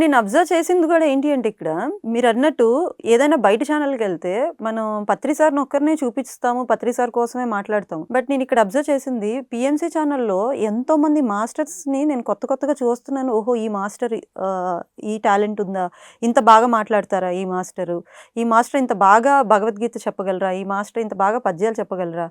నేను అబ్జర్వ్ చేసింది కూడా ఏంటి అంటే ఇక్కడ మీరన్నట్టు ఏదైనా బయట ఛానల్‌కెళ్తే మనం పత్రి సార్‌ని ఒక్కరినే చూపిస్తాము. పత్రి సార్ కోసమే మాట్లాడతాము. బట్ నేను ఇక్కడ అబ్జర్వ్ చేసింది పీఎంసీ ఛానల్‌లో ఎంతోమంది మాస్టర్స్‌ని నేను కొత్తగా చూస్తున్నాను. ఓహో! ఈ మాస్టర్ ఈ టాలెంట్ ఉందా? ఇంత బాగా మాట్లాడతారా ఈ మాస్టరు? ఈ మాస్టర్ ఇంత బాగా భగవద్గీత చెప్పగలరా? ఈ మాస్టర్ ఇంత బాగా పద్యాలు చెప్పగలరా?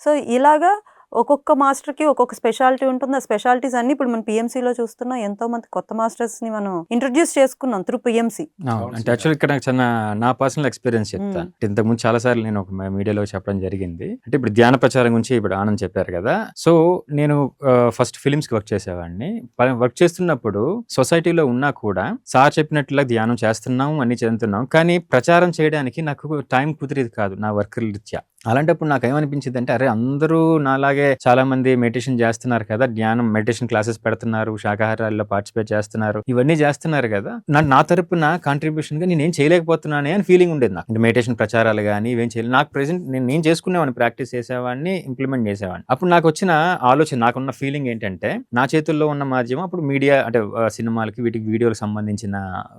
సో, ఇలాగా ఒక్కొక్క మాస్టర్‌కి ఒక్కొక్క స్పెషాలిటీ ఉంటుంది. ఆ స్పెషాలిటీస్ అన్నీ ఇప్పుడు మనం పీఎంసీలో చూస్తున్నాం. ఎంతోమంది కొత్త మాస్టర్స్‌ని మనం ఇంట్రొడ్యూస్ చేసుకున్నాం త్రూ పీఎంసీ. అవును. అంటే యాక్చువల్లీ ఇక్కడ నాకు చిన్న నా పర్సనల్ ఎక్స్‌పీరియన్స్ చెప్తా. హ్మ్. అంటే ఇంతకుముందు చాలా సార్లు నేను ఒక మీడియాలో చెప్పడం జరిగింది. అంటే ఇప్పుడు ధ్యాన ప్రచారం గురించి ఇప్పుడు ఆనంద్ చెప్పారు కదా! సో, నేను ఫస్ట్ ఫిల్మ్స్‌కి వర్క్ చేసేవాడిని. వర్క్ చేస్తున్నప్పుడు సొసైటీలో ఉన్నా కూడా సార్ చెప్పినట్లుగా ధ్యానం చేస్తున్నాం, అన్నీ చెందుతున్నాం. కానీ ప్రచారం చేయడానికి నాకు టైం కుదిరేది కాదు నా వర్క్ రీత్యా. అలాంటప్పుడు నాకేమనిపించిందంటే, అరే! అందరూ నాలాగే చాలా మంది మెడిటేషన్ చేస్తున్నారు కదా! మెడిటేషన్ క్లాసెస్ పెడుతున్నారు, శాకాహారాల్లో పార్టిసిపేట్ చేస్తున్నారు. ఇవన్నీ చేస్తున్నారు కదా! నా తరపున కాంట్రిబ్యూషన్‌గా నేనేం చేయలేకపోతున్నానే అని ఫీలింగ్ ఉండేది నాకు. మెడిటేషన్ ప్రచారాలు గాని ఇవేం చేయలేదు. నాకు ప్రెజెంట్ నేను చేసుకునేవాడిని, ప్రాక్టీస్ చేసేవాడిని, ఇంప్లిమెంట్ చేసేవాడిని. అప్పుడు నాకొచ్చిన ఆలోచన, నాకున్న ఫీలింగ్ ఏంటంటే, నా చేతుల్లో ఉన్న మాధ్యమం అప్పుడు మీడియా అంటే సినిమాలకి వీటికి వీడియోలకు సంబంధించిన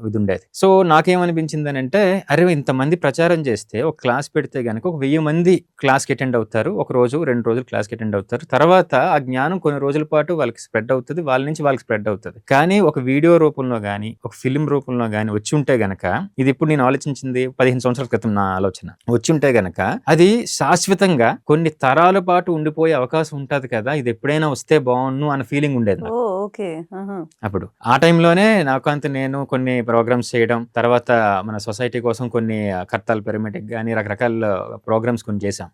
ఇది ఉండేది. సో, నాకేమనిపించిందనంటే, అరే! ఇంతమంది ప్రచారం చేస్తే ఒక క్లాస్ పెడితే గనక ఒక 1000 మంది క్లాస్‌కి అటెండ్ అవుతారు. ఒక రోజు, 2 రోజులు క్లాస్‌కి అటెండ్ అవుతారు. తర్వాత ఆ జ్ఞానం కొన్ని రోజుల పాటు వాళ్ళకి స్ప్రెడ్ అవుతది. వాళ్ళ నుంచి వాళ్ళకి స్ప్రెడ్ అవుతది. కానీ ఒక వీడియో రూపంలో గాని, ఒక ఫిల్మ్ రూపంలో గాని వచ్చుంటే గనక, ఇది ఇప్పుడు నేను ఆలోచించింది 15 సంవత్సరాల క్రితం నా ఆలోచన. వచ్చుంటే గనక అది శాశ్వతంగా కొన్ని తరాల పాటు ఉండిపోయే అవకాశం ఉంటది కదా! ఇది ఎప్పుడైనా వస్తే బావున్ను అన్న ఫీలింగ్ ఉండేది నాకు. ఓహ్! ఓకే. ఆహా! అప్పుడు. ఆ టైంలోనే నాకంతు నేను కొన్ని ప్రోగ్రామ్స్ చేయడం, తర్వాత మన సొసైటీ కోసం కొన్ని కర్తాల్ పిరమిడ్‌కి గాని రకరకాల ప్రోగ్రామ్స్ కొన్ని చేశాం.